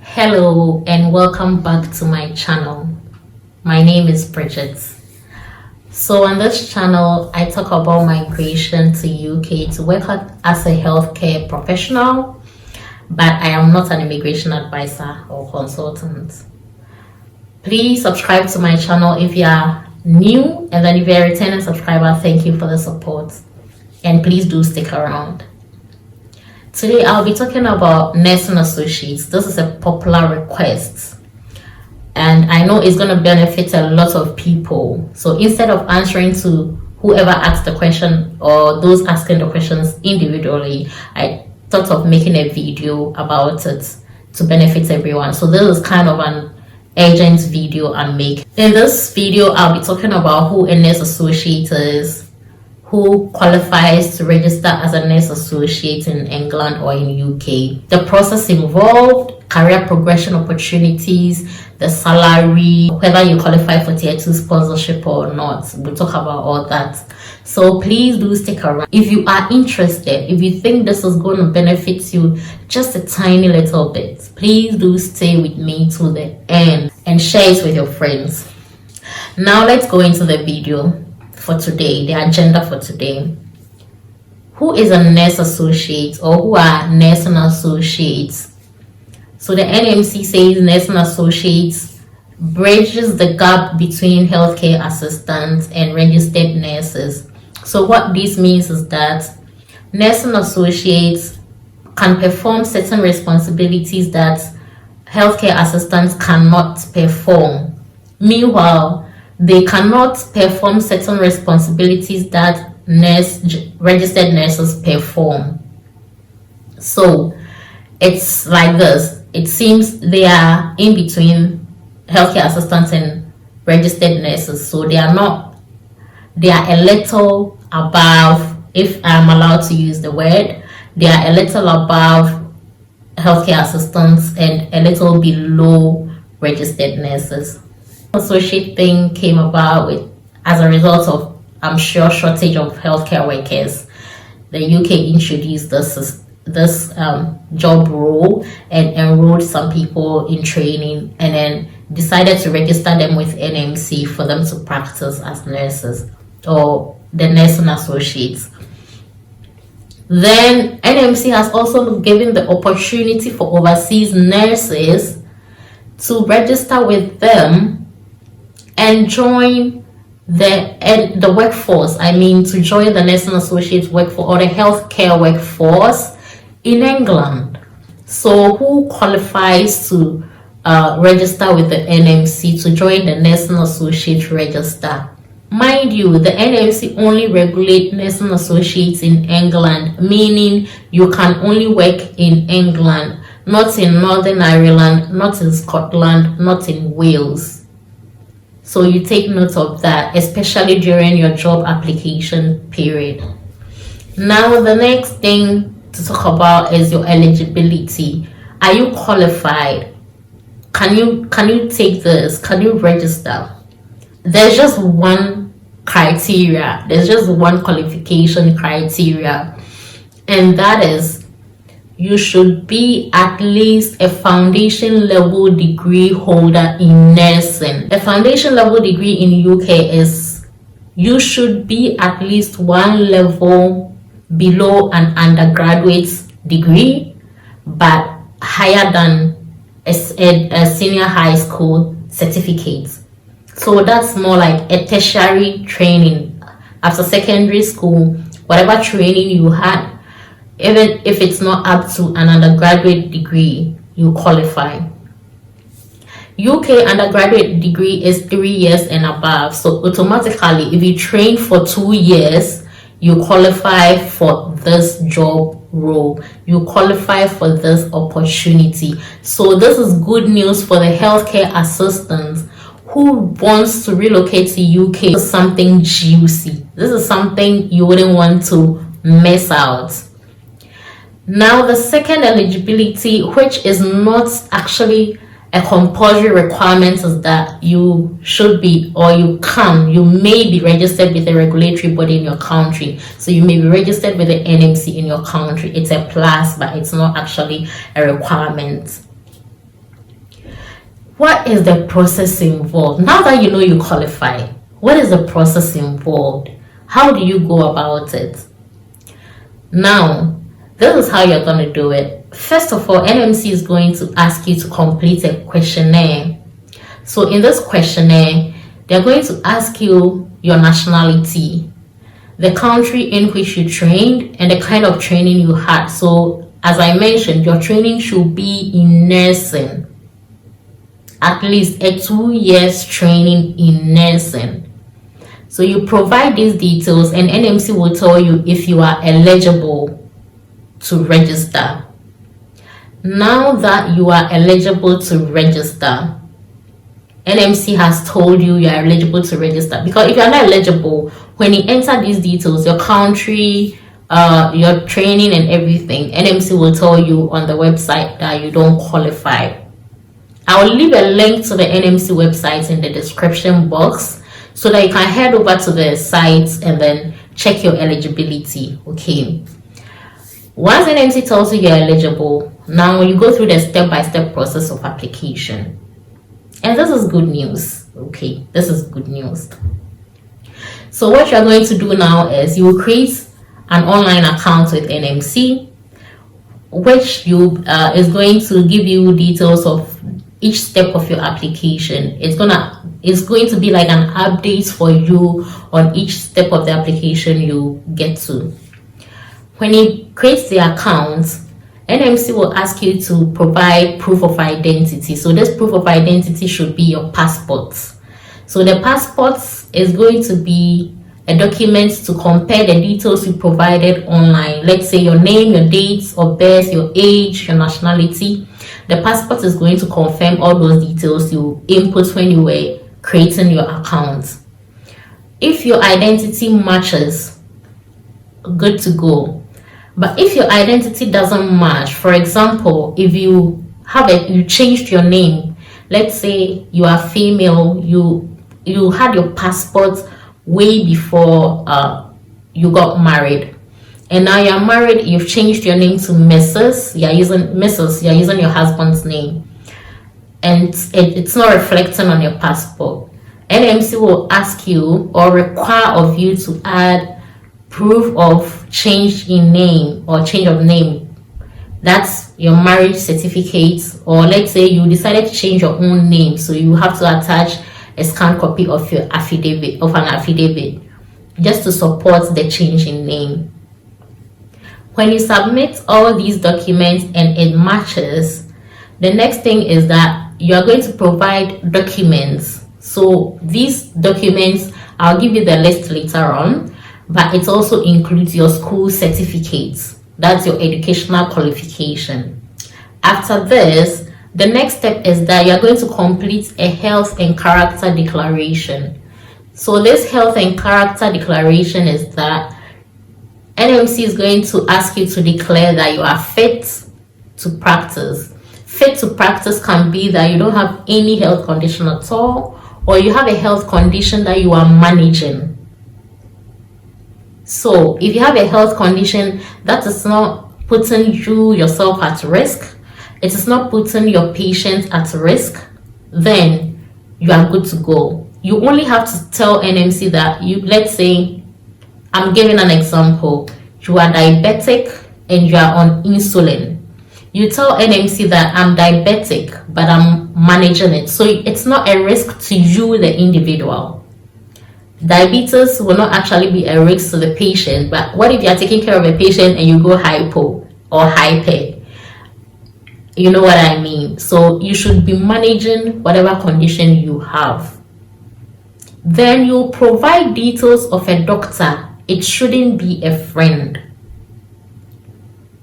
Hello and welcome back to my channel. My name is Bridget. So on this channel, I talk about migration to UK to work as a healthcare professional, but I am not an immigration advisor or consultant. Please subscribe to my channel if you are new, and then if you're a returning subscriber, thank you for the support. And please do stick around. Today I'll be talking about nursing associates. This is a popular request and I know it's going to benefit a lot of people. So instead of answering to whoever asked the question or those asking the questions individually, I thought of making a video about it to benefit everyone. So this is kind of an urgent video I'm making. In this video I'll be talking about who a nurse associate is, who qualifies to register as a nurse associate in England or in UK, the process involved, career progression opportunities, the salary, whether you qualify for tier 2 sponsorship or not. We'll talk about all that. So please do stick around. If you are interested, if you think this is going to benefit you just a tiny little bit, please do stay with me to the end and share it with your friends. Now let's go into the video for today, the agenda for today. Who is a nurse associate, or who are nursing associates? So the NMC says nursing associates bridges the gap between healthcare assistants and registered nurses. So what this means is that nursing associates can perform certain responsibilities that healthcare assistants cannot perform. Meanwhile, they cannot perform certain responsibilities that registered nurses perform. So it's like this. It seems they are in between healthcare assistants and registered nurses. So they are a little above, if I'm allowed to use the word, they are a little above healthcare assistants and a little below registered nurses. Associate thing came about as a result of, I'm sure, shortage of healthcare workers. The UK introduced this job role and enrolled some people in training, and then decided to register them with NMC for them to practice as nurses or the nursing associates. Then NMC has also given the opportunity for overseas nurses to register with them and join the workforce. I mean, to join the nursing associates workforce or the healthcare workforce in England. So who qualifies to register with the NMC to join the nursing associate register? Mind you, the NMC only regulate nursing associates in England, meaning you can only work in England, not in Northern Ireland, not in Scotland, not in Wales. So you take note of that, especially during your job application period. Now the next thing to talk about is your eligibility. Are you qualified? Can you take this? Can you register? There's just one criteria. There's just one qualification criteria, and that is you should be at least a foundation level degree holder in nursing. A foundation level degree in UK is you should be at least one level below an undergraduate degree, but higher than a senior high school certificate. So that's more like a tertiary training. After secondary school, whatever training you had, even if it's not up to an undergraduate degree, you qualify. UK undergraduate degree is 3 years and above. So automatically, if you train for 2 years, you qualify for this job role. You qualify for this opportunity. So this is good news for the healthcare assistants who wants to relocate to UK. This is something juicy. This is something you wouldn't want to miss out. Now the second eligibility, which is not actually a compulsory requirement, is that you should be, or you may be registered with a regulatory body in your country. So you may be registered with the NMC in your country. It's a plus, but it's not actually a requirement. What is the process involved? Now that you know you qualify, what is the process involved? How do you go about it? Now, this is how you're going to do it. First of all, NMC is going to ask you to complete a questionnaire. So in this questionnaire, they're going to ask you your nationality, the country in which you trained, and the kind of training you had. So as I mentioned, your training should be in nursing. At least a 2 years training in nursing. So you provide these details and NMC will tell you if you are eligible to register. Now that you are eligible to register, NMC has told you are eligible to register. Because if you are not eligible, when you enter these details, your country, your training and everything, NMC will tell you on the website that you don't qualify. I will leave a link to the NMC website in the description box so that you can head over to the site and then check your eligibility. Okay. Once NMC tells you you're eligible, now you go through the step-by-step process of application. And this is good news. Okay, this is good news. So what you're going to do now is you will create an online account with NMC, which is going to give you details of each step of your application. It's going to be like an update for you on each step of the application you get to. When you create the account, NMC will ask you to provide proof of identity. So this proof of identity should be your passport. So the passport is going to be a document to compare the details you provided online. Let's say your name, your dates of birth, your age, your nationality. The passport is going to confirm all those details you input when you were creating your account. If your identity matches, good to go. But if your identity doesn't match, for example, if you changed your name, let's say you are female, you had your passport way before you got married, and now you're married, you've changed your name to Mrs. You're using your husband's name, and it's not reflecting on your passport. NMC will ask you or require of you to add proof of change in name or change of name. That's your marriage certificate, or let's say you decided to change your own name, so you have to attach a scanned copy of your affidavit just to support the change in name. When you submit all these documents and it matches, the next thing is that you are going to provide documents. So these documents, I'll give you the list later on, but it also includes your school certificates. That's your educational qualification. After this, the next step is that you're going to complete a health and character declaration. So this health and character declaration is that NMC is going to ask you to declare that you are fit to practice. Fit to practice can be that you don't have any health condition at all, or you have a health condition that you are managing. So if you have a health condition that is not putting yourself at risk, it is not putting your patient at risk, then you are good to go. You only have to tell NMC that let's say, I'm giving an example, you are diabetic and you are on insulin. You tell NMC that I'm diabetic, but I'm managing it. So it's not a risk to you, the individual. Diabetes will not actually be a risk to the patient, but what if you're taking care of a patient and you go hypo or hyper? You know what I mean? So you should be managing whatever condition you have. Then you provide details of a doctor. It shouldn't be a friend.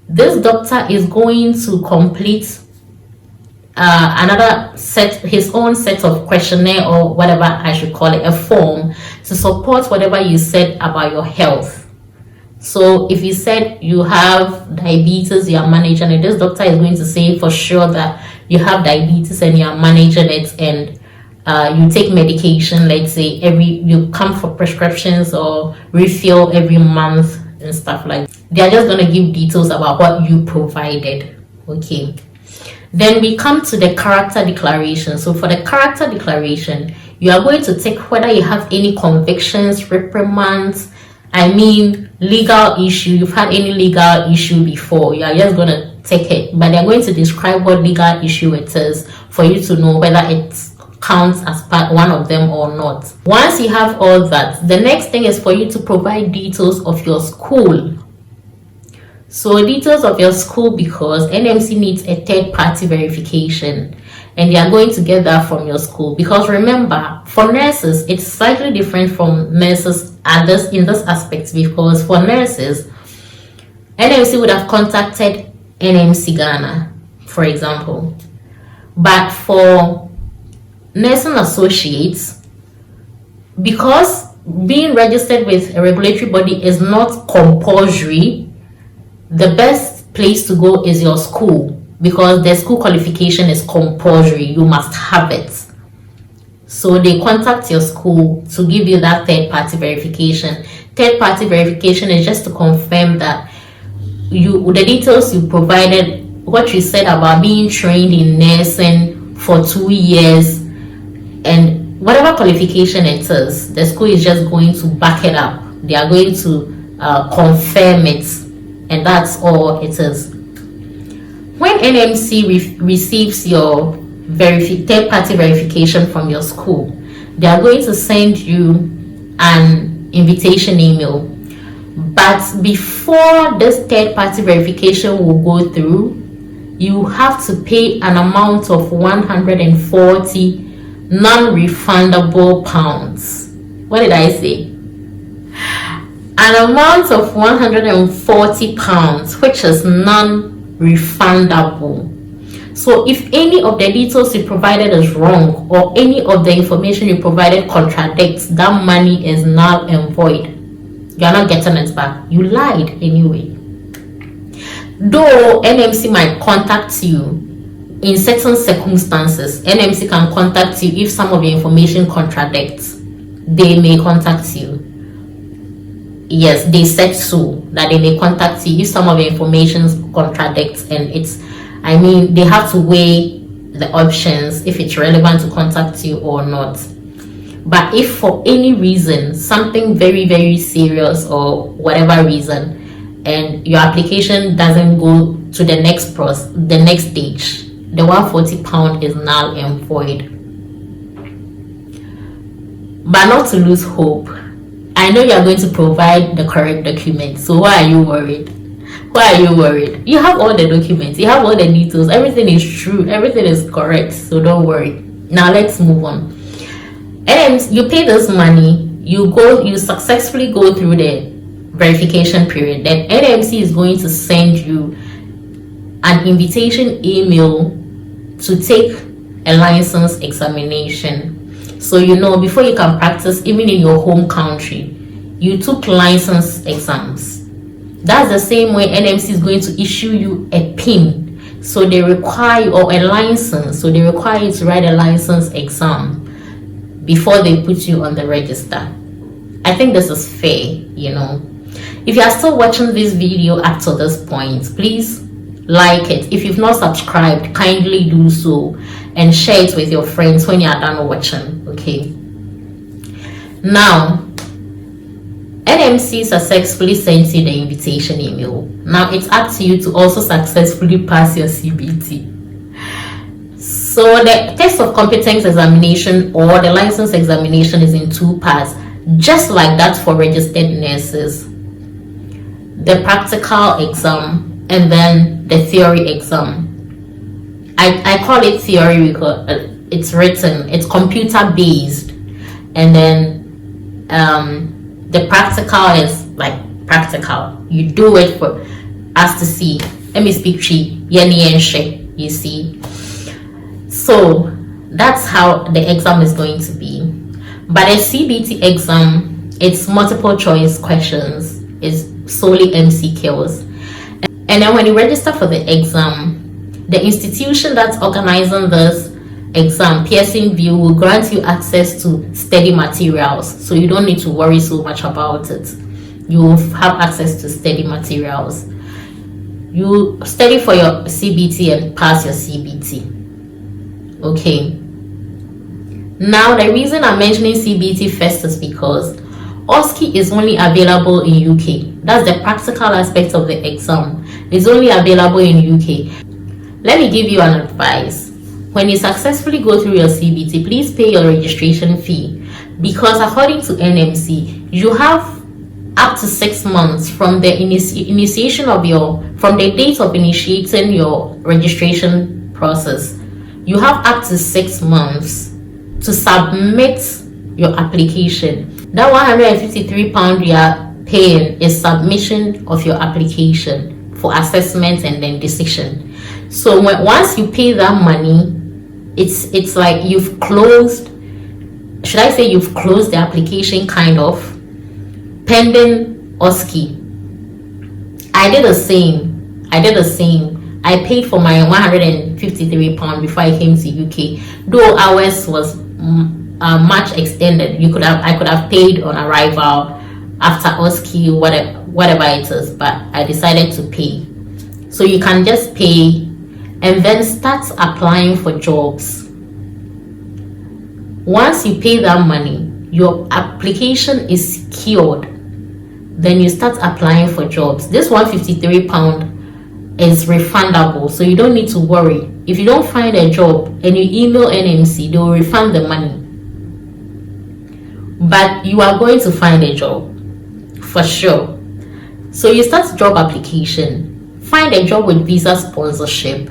This doctor is going to complete his own set of questionnaire, or whatever I should call it, a form to support whatever you said about your health. So if you said you have diabetes, you are managing it, this doctor is going to say for sure that you have diabetes and you are managing it, and you take medication, let's say you come for prescriptions or refill every month and stuff like that. They are just going to give details about what you provided. Okay. Then we come to the character declaration. So for the character declaration, you are going to take whether you have any convictions, reprimands, legal issue. You've had any legal issue before. You are just going to take it, but they're going to describe what legal issue it is for you to know whether it counts as one of them or not. Once you have all that, the next thing is for you to provide details of your school. So details of your school, because NMC needs a third-party verification, and they are going to get that from your school. Because remember, for nurses, it's slightly different from nurses in this aspect, because for nurses, NMC would have contacted NMC Ghana, for example. But for nursing associates, because being registered with a regulatory body is not compulsory, the best place to go is your school, because the school qualification is compulsory. You must have it. So they contact your school to give you that third-party verification. Third-party verification is just to confirm that the details you provided, what you said about being trained in nursing for 2 years, and whatever qualification it is, the school is just going to back it up. They are going to confirm it, and that's all it is. When NMC receives your third-party verification from your school, they are going to send you an invitation email. But before this third-party verification will go through, you have to pay an amount of 140 non-refundable pounds. What did I say? An amount of 140 pounds, which is non-refundable. So if any of the details you provided is wrong, or any of the information you provided contradicts, that money is null and void. You're not getting it back. You lied anyway. Though NMC might contact you in certain circumstances, NMC can contact you if some of the information contradicts. They may contact you. Yes, they said so, that they may contact you if some of the information contradicts, and they have to weigh the options if it's relevant to contact you or not. But if for any reason, something very, very serious or whatever reason, and your application doesn't go to the next stage, the 140 pound is null and void. But not to lose hope, I know you are going to provide the correct documents. So why are you worried? Why are you worried? You have all the documents, you have all the details, everything is true, everything is correct. So don't worry. Now let's move on. And you pay this money, you successfully go through the verification period. Then NMC is going to send you an invitation email to take a license examination. So before you can practice, even in your home country, you took license exams. That's the same way NMC is going to issue you a PIN. So they require you, or a license, so they require you to write a license exam before they put you on the register. I think this is fair, If you are still watching this video up to this point, please like it. If you've not subscribed, kindly do so and share it with your friends when you are done watching. Okay. Now, NMC successfully sent you the invitation email. Now it's up to you to also successfully pass your CBT. So the test of competence examination or the license examination is in 2 parts, just like that for registered nurses. The practical exam and then the theory exam. I call it theory because it's written, it's computer based, and then the practical is like practical. You do it for us to see. Let me speak tree. You see. So that's how the exam is going to be. But a CBT exam, it's multiple choice questions. It's solely MCQs. And then when you register for the exam, the institution that's organizing this exam, Pearson VUE, will grant you access to study materials. So you don't need to worry so much about it. You will have access to study materials. You study for your CBT and pass your CBT. Okay. Now, the reason I'm mentioning CBT first is because OSCE is only available in UK. That's the practical aspect of the exam. It's only available in UK. Let me give you an advice. When you successfully go through your CBT, please pay your registration fee, because according to NMC, you have up to 6 months from the initiation of from the date of initiating your registration process. You have up to 6 months to submit your application. That £153 you are paying is submission of your application for assessment and then decision. So once you pay that money, it's like you've closed, should I say you've closed the application kind of, pending OSCE. I did the same. I paid for my £153 before I came to UK. Though ours was much extended. I could have paid on arrival after OSCE, whatever it is, but I decided to pay. So you can just pay and then start applying for jobs. Once you pay that money, your application is secured. Then you start applying for jobs. This £153 is refundable, so you don't need to worry. If you don't find a job and you email NMC, they will refund the money. But you are going to find a job for sure. So you start job application, find a job with visa sponsorship,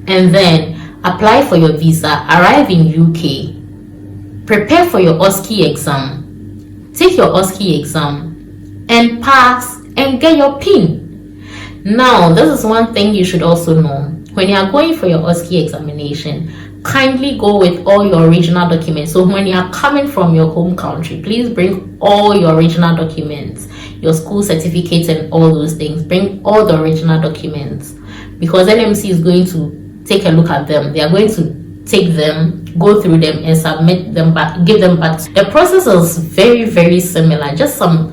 and then apply for your visa, arrive in UK, prepare for your OSCE exam, take your OSCE exam, and pass and get your PIN. Now, this is one thing you should also know. When you are going for your OSCE examination, kindly go with all your original documents. So when you are coming from your home country, please bring all your original documents, your school certificates and all those things. Bring all the original documents, because NMC is going to take a look at them. They are going to take them, go through them and submit them back, give them back. The process is very, very similar, just some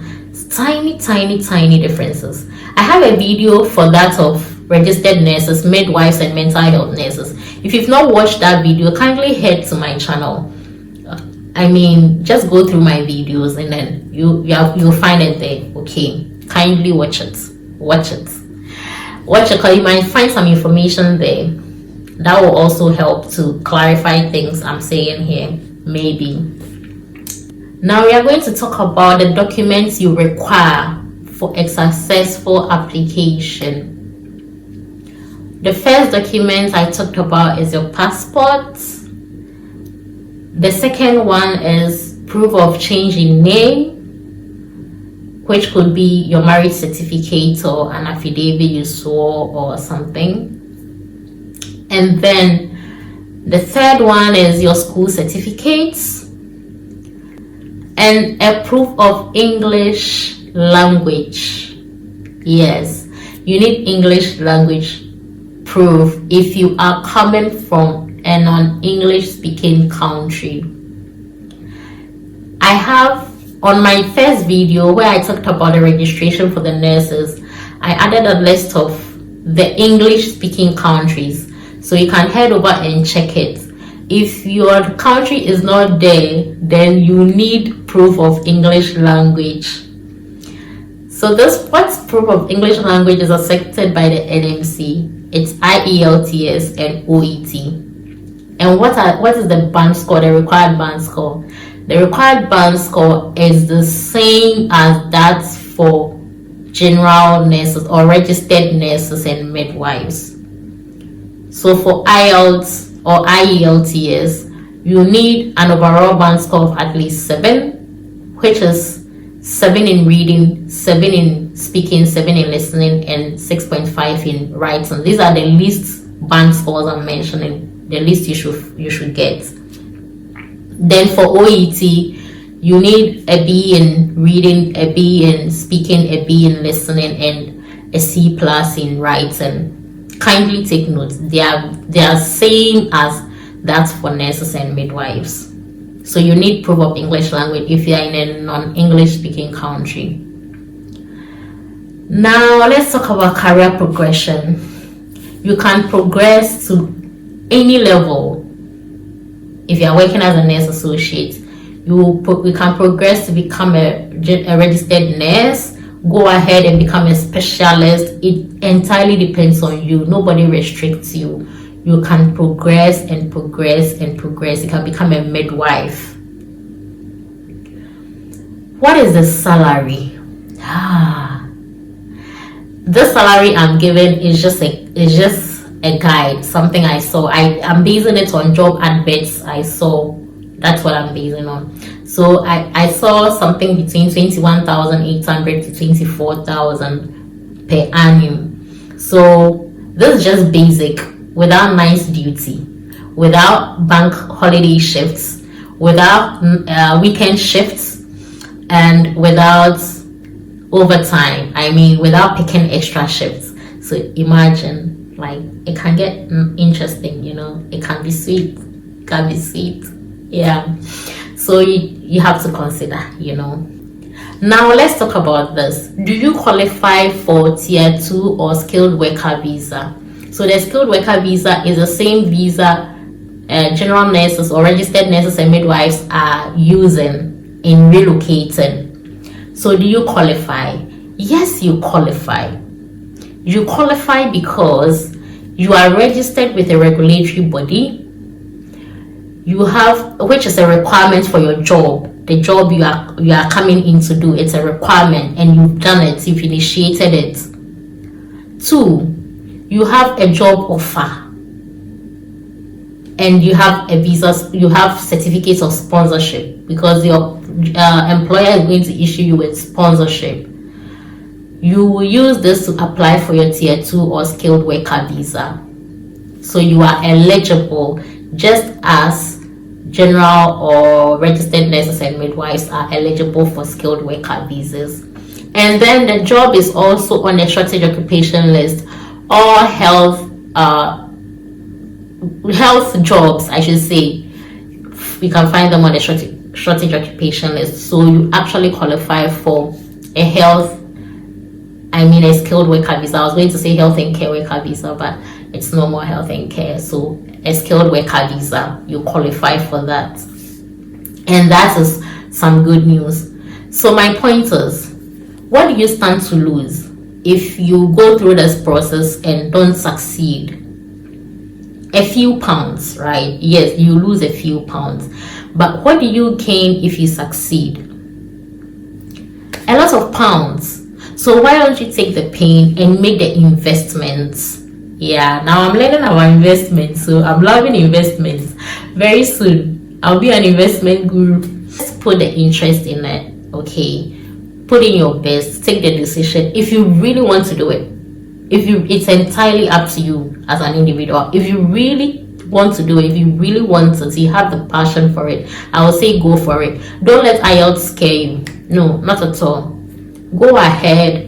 tiny differences. I have a video for that of registered nurses, midwives and mental health nurses. If you've not watched that video, kindly head to my channel. Just go through my videos and then you'll find it there. Okay, kindly watch it because you might find some information there that will also help to clarify things I'm saying here, maybe. Now we are going to talk about the documents you require for a successful application. The first document I talked about is your passport. The second one is proof of change in name, which could be your marriage certificate or an affidavit you swore or something. And then the third one is your school certificates and a proof of English language. Yes, you need English language proof if you are coming from a non-English speaking country. I have on my first video where I talked about the registration for the nurses, I added a list of the English speaking countries, so you can head over and check it. If your country is not there, then you need proof of English language. So what's proof of English language is accepted by the NMC. It's IELTS and OET. And what is the band score, the required band score? The required band score is the same as that for general nurses or registered nurses and midwives. So for IELTS or IELTS, you need an overall band score of at least 7, which is 7 in reading, 7 in speaking, 7 in listening, and 6.5 in writing. These are the least band scores I'm mentioning, the least you should get. Then for OET, you need a B in reading, a B in speaking, a B in listening, and a C+ in writing. Kindly take note, they are same as that for nurses and midwives. So you need proof of English language if you are in a non-English speaking country. Now let's talk about career progression. You can progress to any level. If you are working as a nurse associate, you can progress to become a registered nurse. Go ahead and become a specialist. It entirely depends on you. Nobody restricts you. You can progress and progress and progress. You can become a midwife. What is the salary? This salary I'm giving is just a guide, something I saw. I'm basing it on job adverts I saw. That's what I'm basing on. So I saw something between 21,800 to 24,000 per annum. So this is just basic, without night duty, without bank holiday shifts, without weekend shifts, and without overtime. I mean, without picking extra shifts. So imagine, like, it can get interesting, you know. It can be sweet. It can be sweet. Yeah. So you have to consider, you know. Now let's talk about this. Do you qualify for tier 2 or skilled worker visa? So the skilled worker visa is the same visa general nurses or registered nurses and midwives are using in relocating. So do you qualify? Yes, you qualify. You qualify because you are registered with a regulatory body. You have, which is a requirement for your job. The job you are coming in to do, it's a requirement, and you've done it, you've initiated it. 2, you have a job offer, and you have a visa, you have certificates of sponsorship, because your employer is going to issue you with sponsorship. You will use this to apply for your tier 2 or skilled worker visa. So you are eligible, just as general or registered nurses and midwives are eligible for skilled worker visas. And then the job is also on the shortage occupation list. All health jobs, I should say, we can find them on the shortage occupation list. So you actually qualify for a skilled worker visa. I was going to say health and care worker visa, but it's no more health and care. So a skilled worker visa, you qualify for that. And that is some good news. So my point is, what do you stand to lose if you go through this process and don't succeed? A few pounds, right? Yes, you lose a few pounds. But what do you gain if you succeed? A lot of pounds. So why don't you take the pain and make the investments? Yeah, now I'm learning about investments, so I'm loving investments. Very soon, I'll be an investment guru. Just put the interest in it, okay? Put in your best, take the decision. If you really want to do it, it's entirely up to you as an individual. If you really want to do it, if you really want it, you have the passion for it, I will say go for it. Don't let IELTS scare you. No, not at all. Go ahead,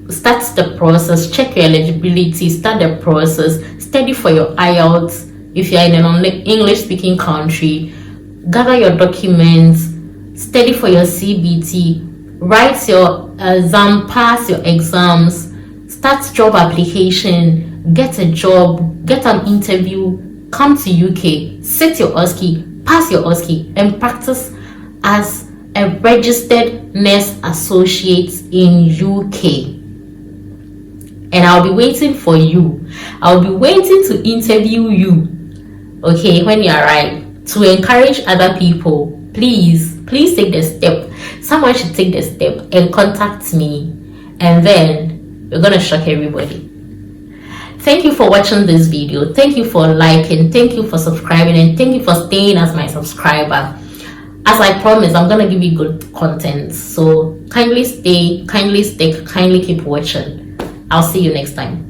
start the process, check your eligibility, start the process, study for your IELTS. If you're in an English speaking country, gather your documents, study for your CBT, write your exam, pass your exams, start job application, get a job, get an interview, come to UK, sit your OSCE, pass your OSCE, and practice as a registered nurse associate in UK. And I'll be waiting for you. I'll be waiting to interview you, okay, when you arrive, to encourage other people. Please take the step. Someone should take the step and contact me, and then we're gonna shock everybody. Thank you for watching this video. Thank you for liking, thank you for subscribing, and thank you for staying as my subscriber. As I promised, I'm gonna give you good content, so kindly stay, kindly stick, kindly keep watching. I'll see you next time.